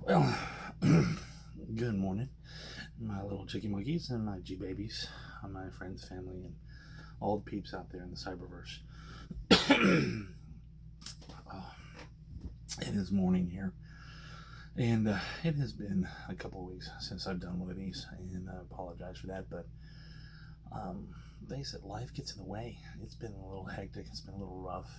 Well, good morning, my little chicky monkeys and my G babies, and my friends, family, and all the peeps out there in the cyberverse. uh, it is morning here, and it has been a couple of weeks since I've done one of these, and I apologize for that. But face it, life gets in the way. It's been a little hectic. It's been a little rough.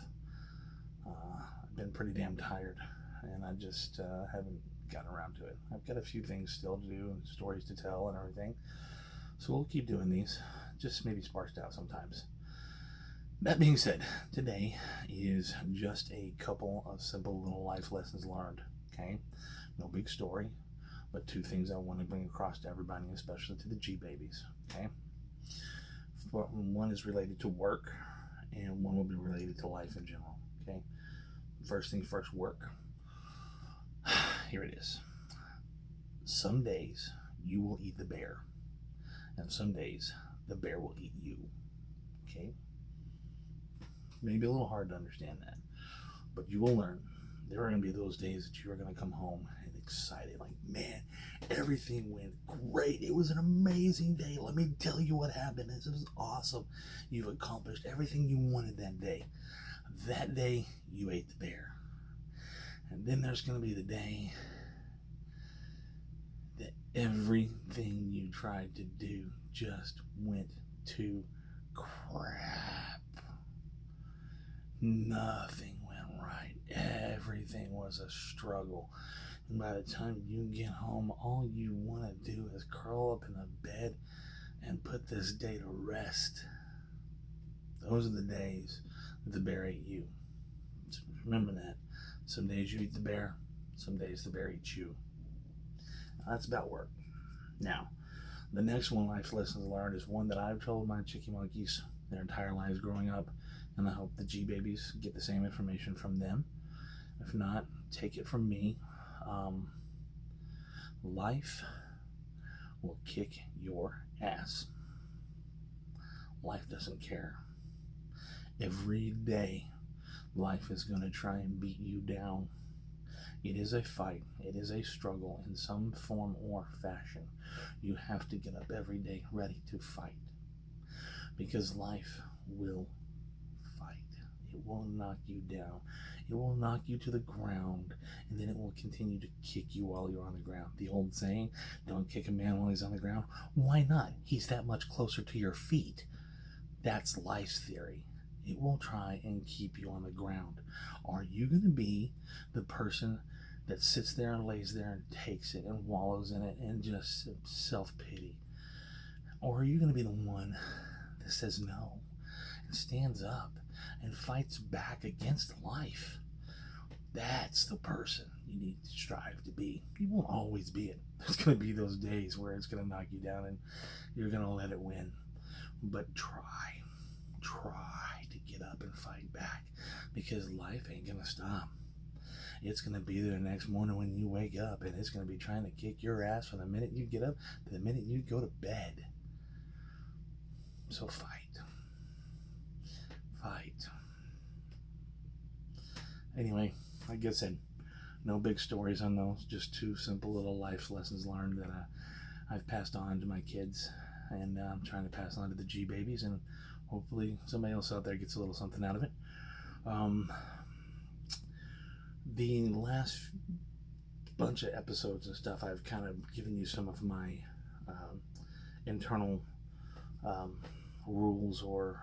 I've been pretty damn tired, and I just haven't gotten around to it. I've got a few things still to do and stories to tell and everything, so we'll keep doing these, just maybe sparsed out sometimes. That being said, today is just a couple of simple little life lessons learned. Okay, no big story, but two things I want to bring across to everybody, especially to the G babies. Okay, one is related to work, and one will be related to life in general. Okay, first thing first, work. Here it is. Some days you will eat the bear, and some days the bear will eat you. Okay? Maybe a little hard to understand that, but you will learn. There are going to be those days that you are going to come home and excited, like, man, everything went great. It was an amazing day. Let me tell you what happened. This was awesome. You've accomplished everything you wanted that day. That day, you ate the bear. And then there's going to be the day that everything you tried to do just went to crap. Nothing went right. Everything was a struggle. And by the time you get home, all you want to do is curl up in the bed and put this day to rest. Those are the days that the bear ate you. So remember that. Some days you eat the bear, some days the bear eats you. That's about work. Now, the next one, life lessons learned, is one that I've told my chicky monkeys their entire lives growing up, and I hope the G babies get the same information from them. If not, take it from me. Life will kick your ass. Life doesn't care. Every day, life is going to try and beat you down. It is a fight. It is a struggle in some form or fashion. You have to get up every day ready to fight, because life will fight. It will knock you down. It will knock you to the ground, and then it will continue to kick you while you're on the ground. The old saying, don't kick a man while he's on the ground. Why not? He's that much closer to your feet. That's life's theory. It will try and keep you on the ground. Are you going to be the person that sits there and lays there and takes it and wallows in it and just self-pity? Or are you going to be the one that says no and stands up and fights back against life? That's the person you need to strive to be. You won't always be it. There's going to be those days where it's going to knock you down and you're going to let it win. But try to get up and fight back, because life ain't gonna stop. It's gonna be there the next morning when you wake up, and it's gonna be trying to kick your ass from the minute you get up to the minute you go to bed. So fight. Anyway, like I said, no big stories on those, just two simple little life lessons learned that I've passed on to my kids, and I'm trying to pass on to the G babies, and hopefully somebody else out there gets a little something out of it. The last bunch of episodes and stuff, I've kind of given you some of my internal rules or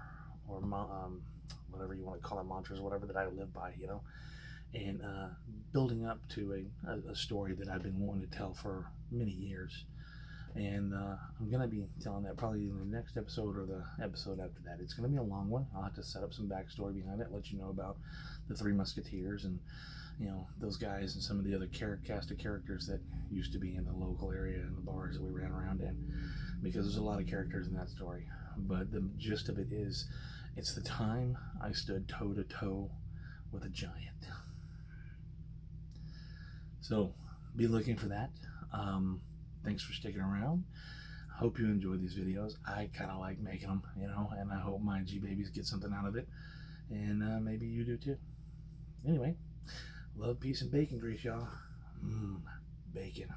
whatever you want to call it, mantras, whatever that I live by, and building up to a story that I've been wanting to tell for many years. And I'm going to be telling that probably in the next episode or the episode after that. It's going to be a long one. I'll have to set up some backstory behind it, let you know about the Three Musketeers and, those guys and some of the other cast of characters that used to be in the local area and the bars that we ran around in, because there's a lot of characters in that story. But the gist of it is, it's the time I stood toe to toe with a giant. So be looking for that. Thanks for sticking around. I hope you enjoy these videos. I kind of like making them, and I hope my G babies get something out of it, and maybe you do too. Anyway, love, peace, and bacon grease, y'all. bacon.